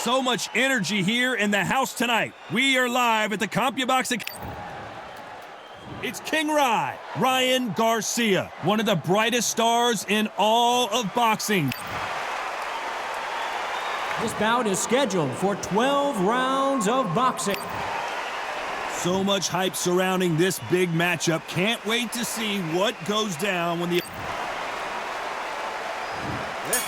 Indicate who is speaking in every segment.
Speaker 1: So much energy here in the house tonight. We are live at the CompuBox. It's King Ryan Garcia, one of the brightest stars in all of boxing.
Speaker 2: This bout is scheduled for 12 rounds of boxing.
Speaker 1: So much hype surrounding this big matchup. Can't wait to see what goes down when the...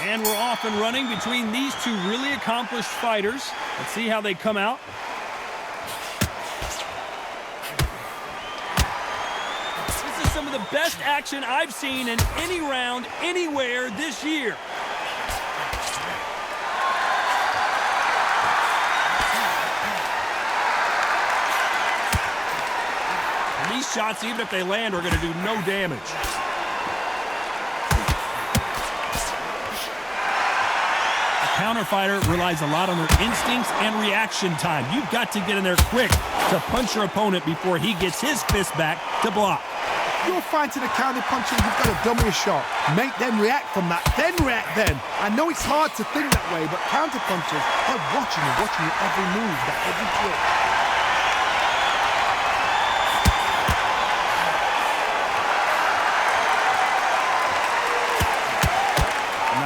Speaker 1: And we're off and running between these two really accomplished fighters. Let's see how they come out. This is some of the best action I've seen in any round, anywhere this year. And these shots, even if they land, are going to do no damage. Counter fighter relies a lot on their instincts and reaction time. You've got to get in there quick to punch your opponent before he gets his fist back to block.
Speaker 3: You're fighting a counter puncher, you've got to dummy a shot. Make them react from that, then react then. I know it's hard to think that way, but counter punchers are watching your every move, that every trick.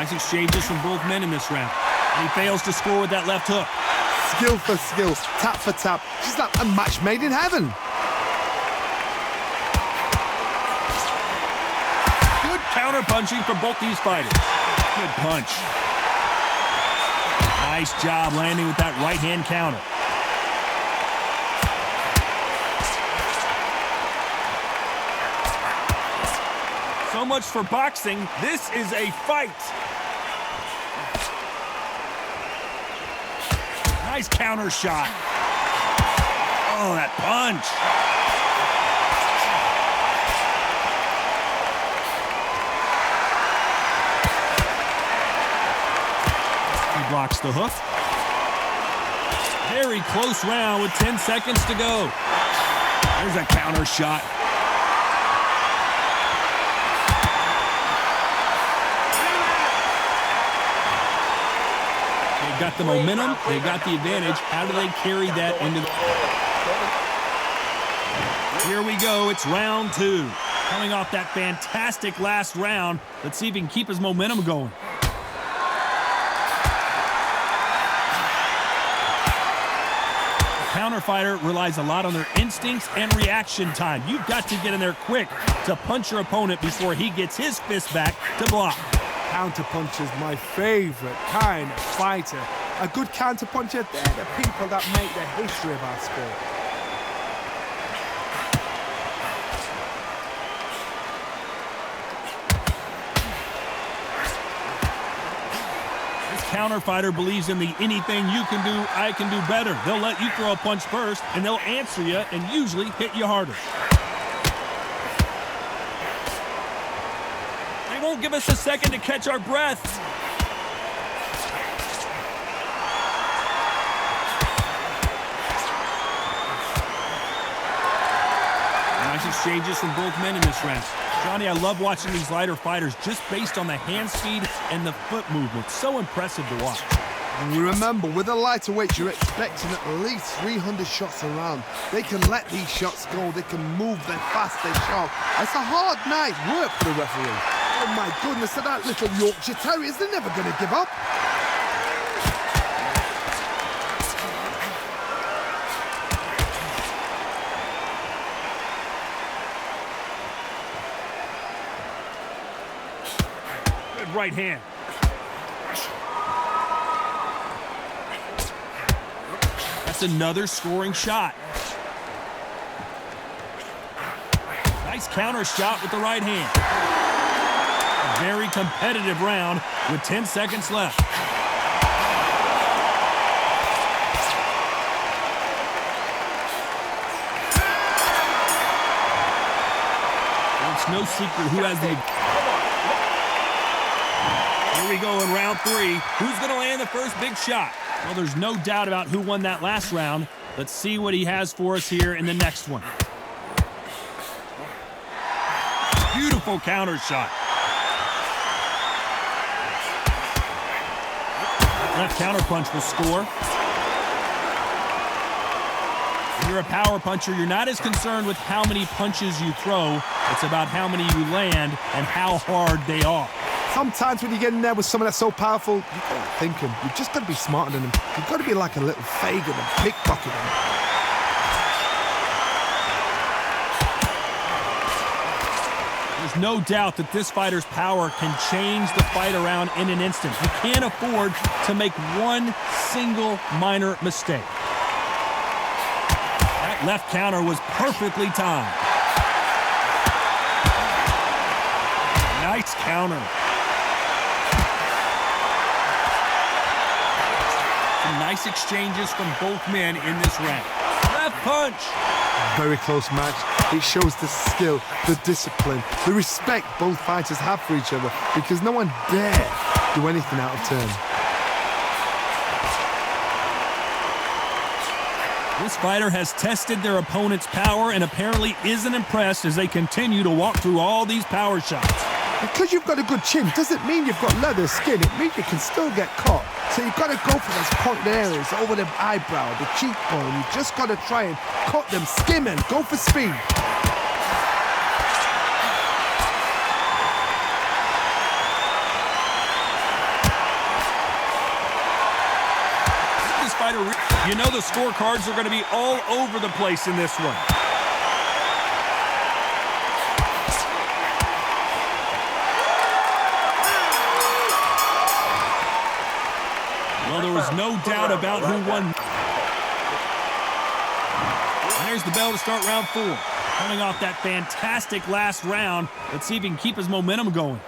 Speaker 1: Nice exchanges from both men in this round. And he fails to score with that left hook.
Speaker 3: Skill for skill, tap for tap. Just like a match made in heaven.
Speaker 1: Good counter punching from both these fighters. Good punch. Nice job landing with that right hand counter. So much for boxing. This is a fight. Nice counter shot. Oh, that punch. He blocks the hook. Very close round with 10 seconds to go. There's a counter shot. Got the momentum, they got the advantage. How do they carry that into the... Here we go, it's round two. Coming off that fantastic last round, let's see if he can keep his momentum going. The counter fighter relies a lot on their instincts and reaction time. You've got to get in there quick to punch your opponent before he gets his fist back to block.
Speaker 3: Counter-puncher's my favorite kind of fighter. A good counter-puncher, they're the people that make the history of our sport.
Speaker 1: This counter fighter believes in the anything you can do, I can do better. They'll let you throw a punch first, and they'll answer you and usually hit you harder. Won't give us a second to catch our breath. Nice exchanges from both men in this round. Johnny, I love watching these lighter fighters just based on the hand speed and the foot movement. So impressive to watch.
Speaker 3: Remember, with a lighter weight, you're expecting at least 300 shots around. They can let these shots go. They can move. They're fast. They're sharp. It's a hard night work for the referee. Oh my goodness, so that little Yorkshire Terriers, they're never going to give up.
Speaker 1: Good right hand. That's another scoring shot. Nice counter shot with the right hand. A very competitive round with 10 seconds left. It's no secret who has the... Here we go in round three. Who's going to land the first big shot? Well, there's no doubt about who won that last round. Let's see what he has for us here in the next one. Beautiful counter shot. Left counterpunch will score. When you're a power puncher, you're not as concerned with how many punches you throw. It's about how many you land and how hard they are.
Speaker 3: Sometimes when you get in there with someone that's so powerful, you gotta think him. You just gotta be smarter than him. You've got to be like a little Fagin and pickpocket him.
Speaker 1: There's no doubt that this fighter's power can change the fight around in an instant. You can't afford to make one single minor mistake. That left counter was perfectly timed. Nice counter. Some nice exchanges from both men in this round. Left punch.
Speaker 3: Very close match. It shows the skill, the discipline, the respect both fighters have for each other, because no one dare do anything out of turn.
Speaker 1: This fighter has tested their opponent's power and apparently isn't impressed as they continue to walk through all these power shots.
Speaker 3: Because you've got a good chin doesn't mean you've got leather skin. It means you can still get caught. So you've got to go for those pointed areas over the eyebrow, the cheekbone. You just got to try and cut them, skim and go for speed.
Speaker 1: This fighter, you know the scorecards are going to be all over the place in this one. Well, there was no doubt about who won. And there's the bell to start round 4. Coming off that fantastic last round, let's see if he can keep his momentum going.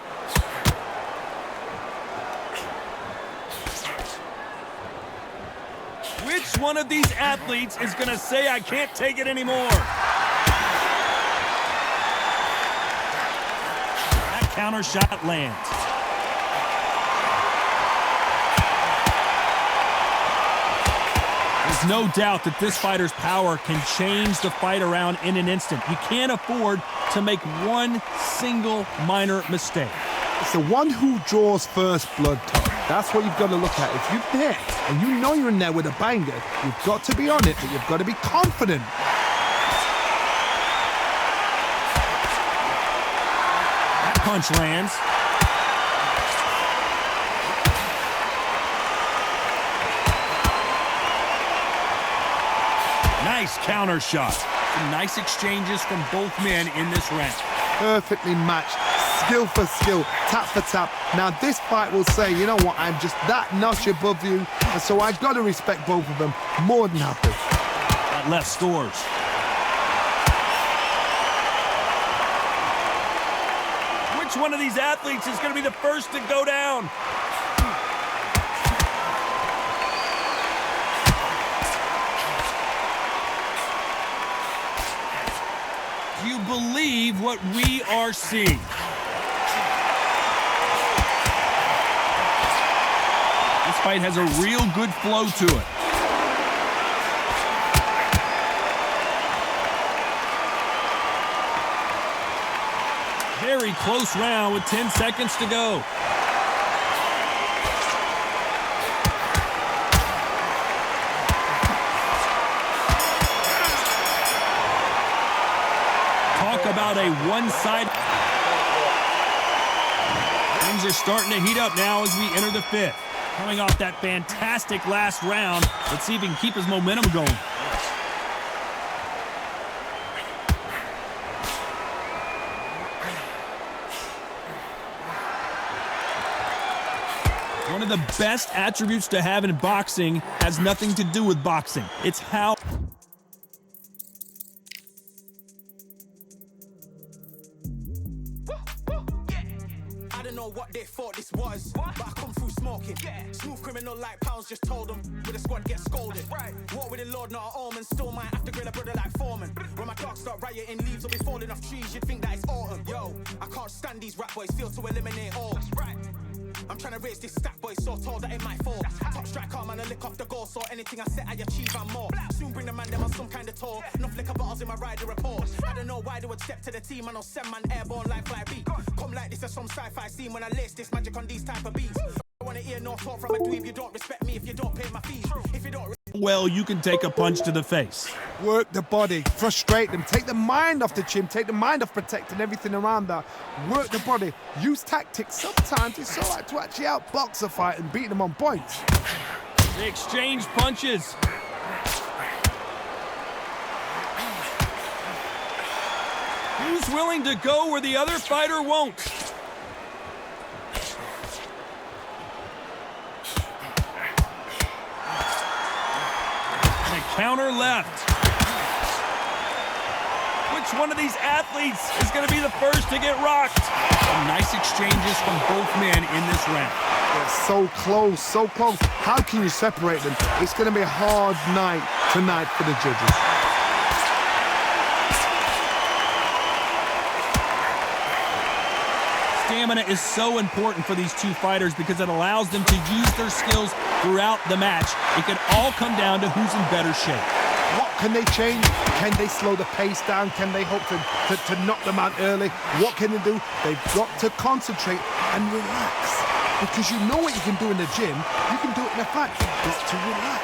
Speaker 1: Which one of these athletes is going to say, I can't take it anymore? That counter shot lands. There's no doubt that this fighter's power can change the fight around in an instant. You can't afford to make one single minor mistake.
Speaker 3: It's the one who draws first blood, Tom. That's what you've got to look at. If you're there and you know you're in there with a banger, you've got to be on it, but you've got to be confident.
Speaker 1: That punch lands. Nice counter shot. Some nice exchanges from both men in this round.
Speaker 3: Perfectly matched, skill for skill, tap for tap. Now this fight will say, you know what, I'm just that notch above you, and so I've got to respect both of them more than happy.
Speaker 1: That left scores. Which one of these athletes is going to be the first to go down? Do you believe what we are seeing? This fight has a real good flow to it. Very close round with 10 seconds to go. Talk about a one-sided. Things are starting to heat up now as we enter the 5th. Coming off that fantastic last round, let's see if he can keep his momentum going. One of the best attributes to have in boxing has nothing to do with boxing. It's how...
Speaker 4: I don't know what they thought this was, but I come through smoking. Smooth criminal like pounds, just told them with a squad get scolded. Walk with the Lord, not an almond. Still might have to grill a brother like Foreman. When my dogs start rioting, leaves will be falling off trees. You'd think that it's autumn. Yo, I can't stand these rap boys, feel to eliminate all. I'm trying to raise this stack, boy, so tall that it might fall. Top striker, man, I lick off the goal, so anything I set, I achieve and more. Soon bring the man them on some kind of tour. Enough liquor bottles in my rider report. I don't know why they would step to the team, and I'll send man airborne like fly beat. Come like this as some sci-fi scene when I lace this magic on these type of beats. I wanna hear no talk from a dweeb. You don't respect me if you don't pay my fees. If you don't.
Speaker 1: Well, you can take a punch to the face.
Speaker 3: Work the body, frustrate them, take the mind off the chin, take the mind off protecting everything around that. Work the body, use tactics. Sometimes it's all right to actually outbox a fight and beat them on points.
Speaker 1: They exchange punches. Who's willing to go where the other fighter won't? And a counter left. Which one of these athletes is going to be the first to get rocked? Some nice exchanges from both men in this round.
Speaker 3: They're so close, so close. How can you separate them? It's going to be a hard night tonight for the judges.
Speaker 1: Stamina is so important for these two fighters because it allows them to use their skills throughout the match. It can all come down to who's in better shape.
Speaker 3: What can they change? Can they slow the pace down? Can they hope to knock them out early? What can they do? They've got to concentrate and relax. Because you know what you can do in the gym, you can do it in a fight. You've got to relax.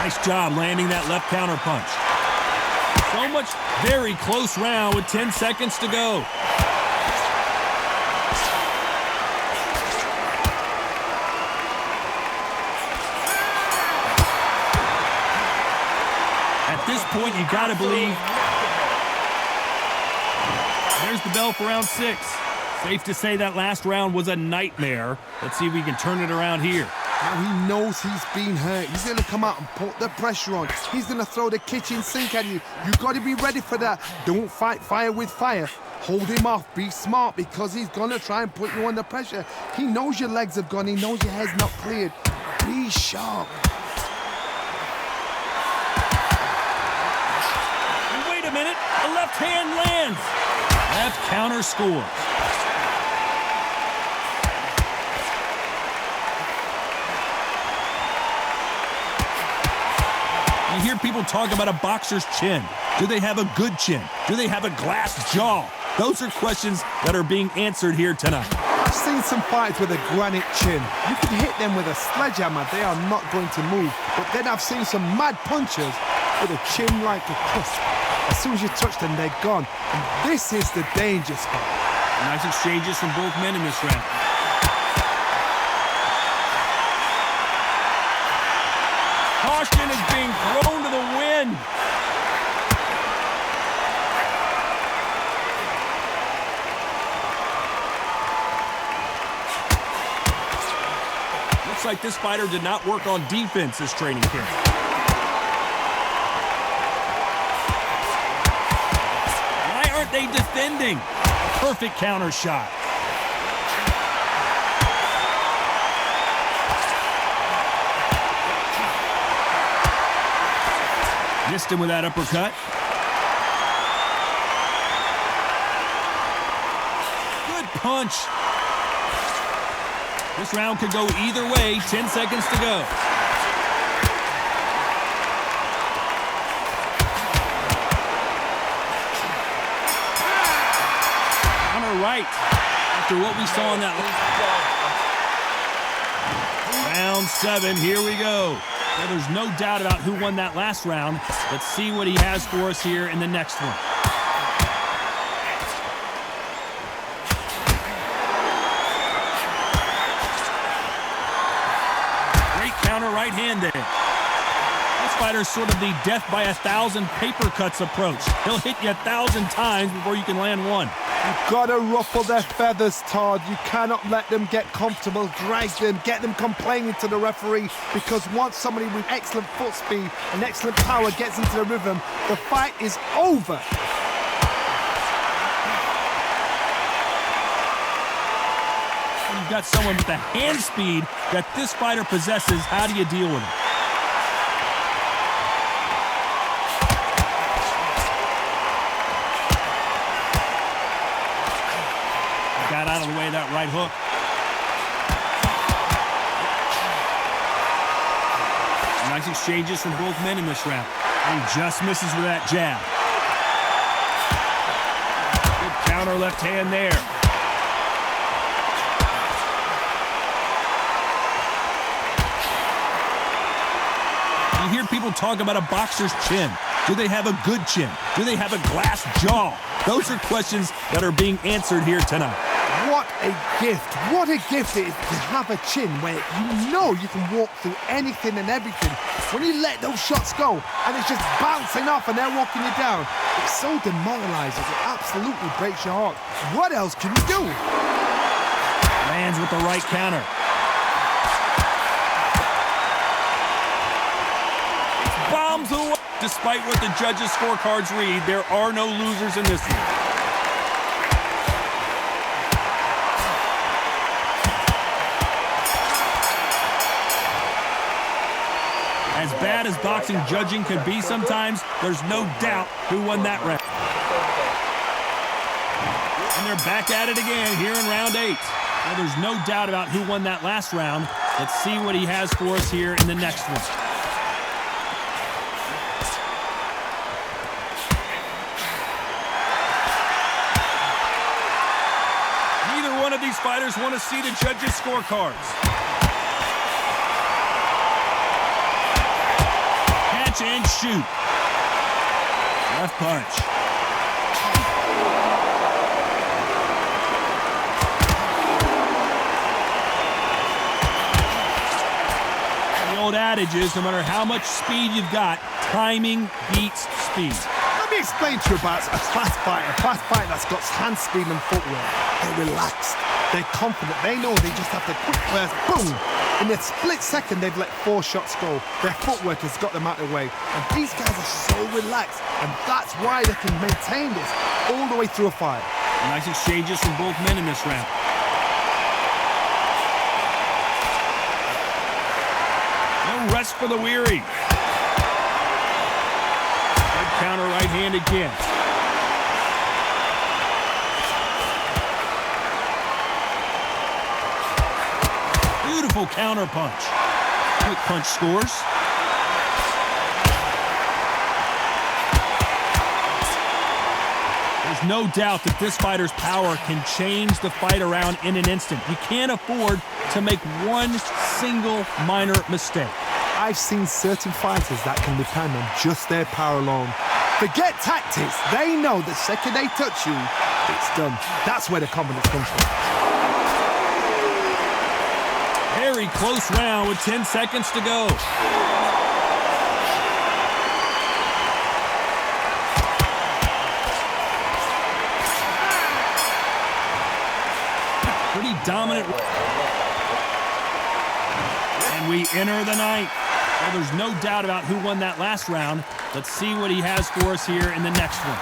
Speaker 1: Nice job landing that left counter punch. So much very close round with 10 seconds to go. At this point, you gotta believe. There's the bell for round 6. Safe to say that last round was a nightmare. Let's see if we can turn it around here.
Speaker 3: Now he knows he's been hurt. He's going to come out and put the pressure on. He's going to throw the kitchen sink at you. You've got to be ready for that. Don't fight fire with fire. Hold him off. Be smart because he's going to try and put you under pressure. He knows your legs have gone. He knows your head's not cleared. Be sharp.
Speaker 1: And wait a minute. A left hand lands. Left counter scores. You hear people talk about a boxer's chin. Do they have a good chin? Do they have a glass jaw? Those are questions that are being answered here tonight.
Speaker 3: I've seen some fights with a granite chin. You can hit them with a sledgehammer. They are not going to move. But then I've seen some mad punchers with a chin like a crisp. As soon as you touch them, they're gone. And this is the danger spot.
Speaker 1: Nice exchanges from both men in this round. Caution is being thrown to the wind. Looks like this fighter did not work on defense this training camp. Why aren't they defending? Perfect counter shot. Missed him with that uppercut. Good punch. This round could go either way. 10 seconds to go. On her right. After what we saw in that round 7, here we go. Well, there's no doubt about who won that last round. Let's see what he has for us here in the next one. Great counter right hand there. This fighter's sort of the death by 1,000 paper cuts approach. He'll hit you 1,000 times before you can land one.
Speaker 3: You've got to ruffle their feathers, Todd. You cannot let them get comfortable, drag them, get them complaining to the referee, because once somebody with excellent foot speed and excellent power gets into the rhythm, the fight is over.
Speaker 1: You've got someone with the hand speed that this fighter possesses. How do you deal with it? Got out of the way of that right hook. Nice exchanges from both men in this round. And he just misses with that jab. Good counter left hand there. You hear people talk about a boxer's chin. Do they have a good chin? Do they have a glass jaw? Those are questions that are being answered here tonight.
Speaker 3: What a gift. What a gift it is to have a chin where you know you can walk through anything and everything. When you let those shots go and it's just bouncing off and they're walking you down, it's so demoralizing. It absolutely breaks your heart. What else can you do?
Speaker 1: Lands with the right counter. Bombs away. Despite what the judges' scorecards read, there are no losers in this one. As bad as boxing judging can be sometimes, there's no doubt who won that round. And they're back at it again here in round 8. Well, there's no doubt about who won that last round. Let's see what he has for us here in the next one. One of these fighters want to see the judges' scorecards. Catch and shoot. Left punch. The old adage is no matter how much speed you've got, timing beats speed.
Speaker 3: Let me explain to you about a fast fighter that's got hand speed and footwork. They're relaxed, they're confident, they know they just have to quick burst, boom! In a split second, they've let 4 shots go. Their footwork has got them out of the way. And these guys are so relaxed, and that's why they can maintain this all the way through a fight.
Speaker 1: Nice exchanges from both men in this round. No rest for the weary. Good counter right hand again. Beautiful counter punch. Quick punch scores. There's no doubt that this fighter's power can change the fight around in an instant. You can't afford to make one single minor mistake.
Speaker 3: I've seen certain fighters that can depend on just their power alone. Forget tactics. They know the second they touch you, it's done. That's where the confidence comes from.
Speaker 1: Very close round with 10 seconds to go. Pretty dominant. And we enter the ninth. Well, there's no doubt about who won that last round. Let's see what he has for us here in the next one.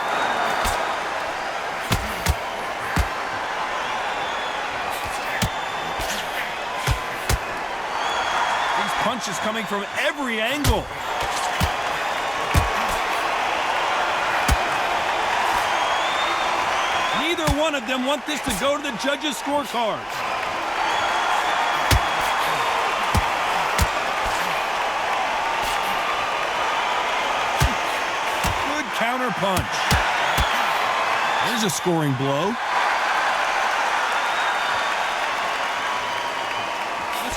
Speaker 1: Punches coming from every angle. Neither one of them want this to go to the judges' scorecards. Good counter punch. There's a scoring blow.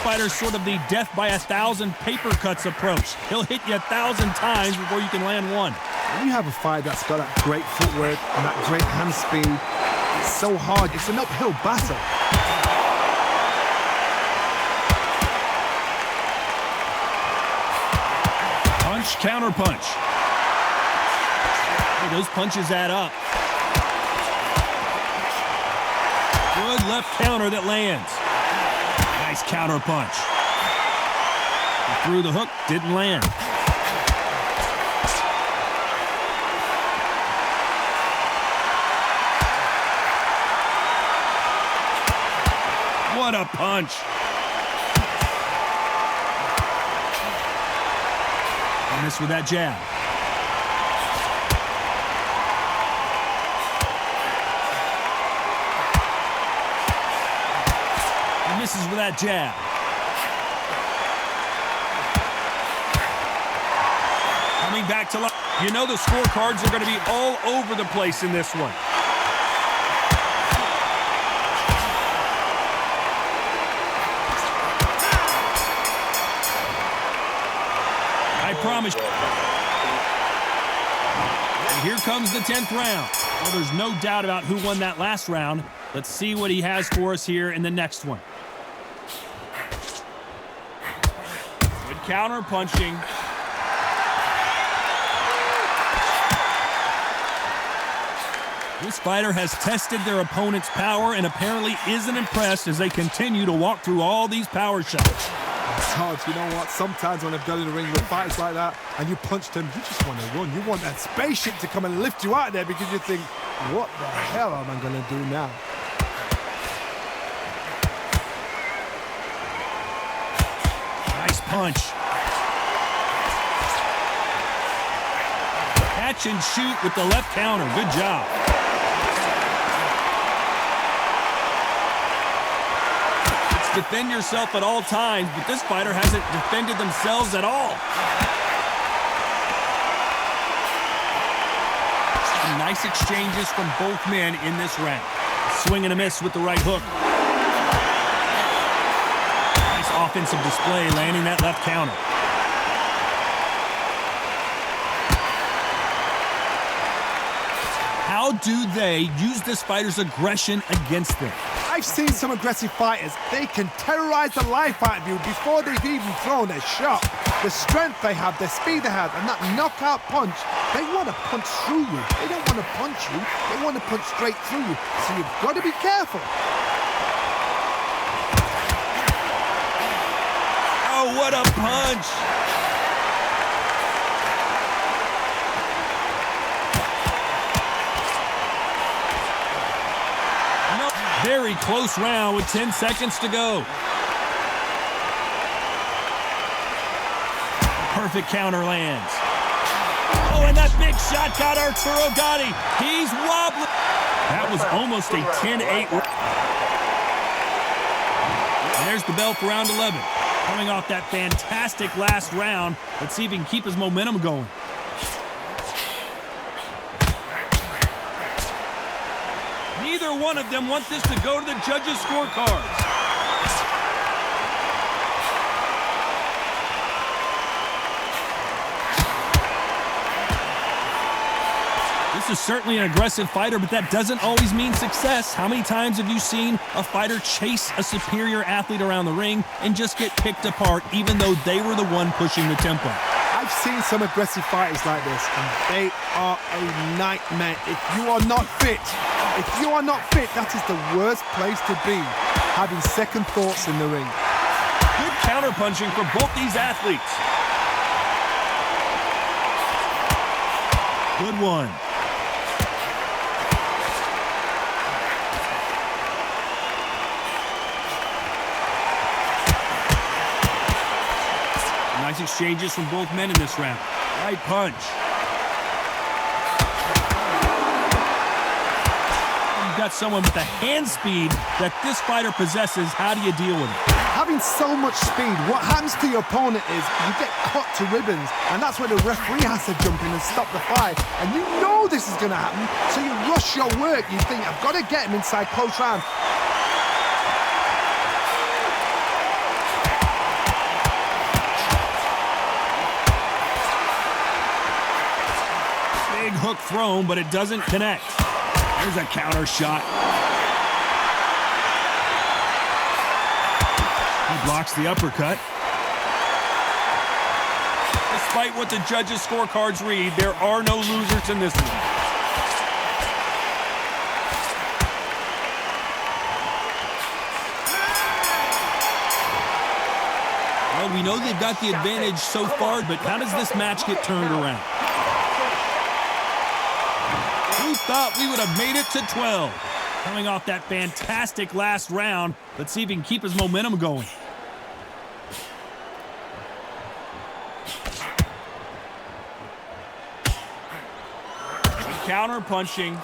Speaker 1: Fighter's sort of the death by 1,000 paper cuts approach. He'll hit you 1,000 times before you can land one.
Speaker 3: When you have a fight that's got that great footwork and that great hand speed, it's so hard. It's an uphill battle.
Speaker 1: Punch, counter punch. Hey, those punches add up. Good left counter that lands. Nice counter punch. He threw the hook, didn't land. What a punch. And missed with that jab. Misses with that jab. back to life. You know the scorecards are going to be all over the place in this one. I promise you. And here comes the 10th round. Well, there's no doubt about who won that last round. Let's see what he has for us here in the next one. Good counter punching. This fighter has tested their opponent's power and apparently isn't impressed as they continue to walk through all these power shots.
Speaker 3: Hard, you know what? Sometimes when I've done in the ring with fighters like that and you punched him, you just want to run. You want that spaceship to come and lift you out of there because you think, what the hell am I going to do now?
Speaker 1: Nice punch. Catch and shoot with the left counter. Good job. Defend yourself at all times, but this fighter hasn't defended themselves at all. Some nice exchanges from both men in this round. Swing and a miss with the right hook. Nice offensive display, landing that left counter. How do they use this fighter's aggression against them?
Speaker 3: I've seen some aggressive fighters. They can terrorize the life out of you before they've even thrown a shot. The strength they have, the speed they have, and that knockout punch, they want to punch through you. They don't want to punch you. They want to punch straight through you. So you've got to be careful.
Speaker 1: Oh, what a punch! Very close round with 10 seconds to go. Perfect counter lands. Oh, and that big shot got Arturo Gatti. He's wobbling. That was almost a 10-8. And there's the bell for round 11. Coming off that fantastic last round. Let's see if he can keep his momentum going. Neither one of them want this to go to the judges' scorecards. This is certainly an aggressive fighter, but that doesn't always mean success. How many times have you seen a fighter chase a superior athlete around the ring and just get picked apart even though they were the one pushing the tempo?
Speaker 3: I've seen some aggressive fighters like this, and they are a nightmare. If you are not fit, that is the worst place to be, having second thoughts in the ring.
Speaker 1: Good counter-punching for both these athletes. Good one. Nice exchanges from both men in this round. Right punch. You've got someone with the hand speed that this fighter possesses. How do you deal with it?
Speaker 3: Having so much speed, what happens to your opponent is you get cut to ribbons, and that's where the referee has to jump in and stop the fight. And you know this is going to happen, so you rush your work. You think, I've got to get him inside close round.
Speaker 1: Big hook thrown, but it doesn't connect. There's a counter shot. He blocks the uppercut. Despite what the judges' scorecards read, there are no losers in this one. Well, we know they've got the advantage so far, but how does this match get turned around? Who thought we would have made it to 12? Coming off that fantastic last round, let's see if he can keep his momentum going. Counter punching.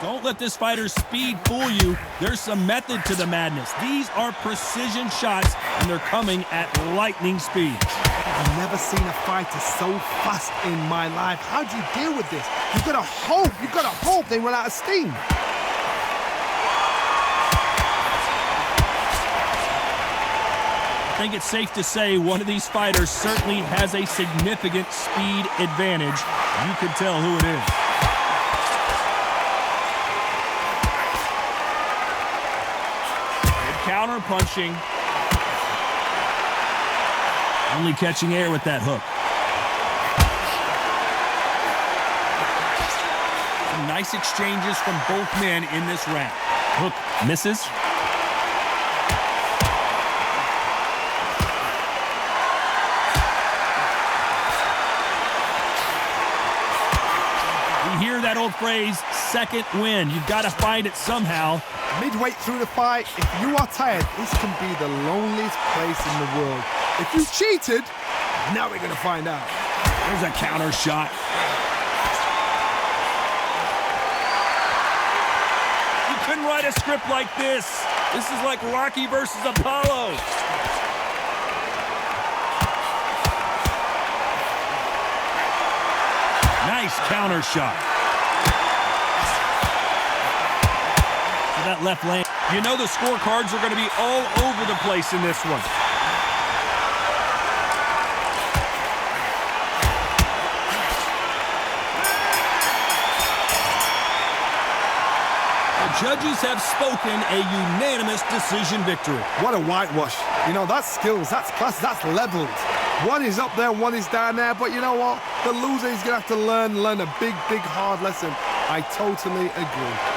Speaker 1: Don't let this fighter's speed fool you. There's some method to the madness. These are precision shots and they're coming at lightning speed.
Speaker 3: I've never seen a fighter so fast in my life. How do you deal with this? You've got to hope they run out of steam.
Speaker 1: I think it's safe to say one of these fighters certainly has a significant speed advantage. You can tell who it is. Good counter punching. Only catching air with that hook. Some nice exchanges from both men in this round. Hook misses. Hear that old phrase, second win. You've got to find it somehow.
Speaker 3: Midway through the fight, if you are tired, this can be the loneliest place in the world. If you cheated, now we're going to find out.
Speaker 1: There's a counter shot. You couldn't write a script like this. This is like Rocky versus Apollo. Nice counter shot. So that left lane. You know the scorecards are going to be all over the place in this one. The judges have spoken a unanimous decision victory.
Speaker 3: What a whitewash. You know, that's skills, that's class, that's leveled. One is up there, one is down there, but you know what? The loser is going to have to learn a big, hard lesson. I totally agree.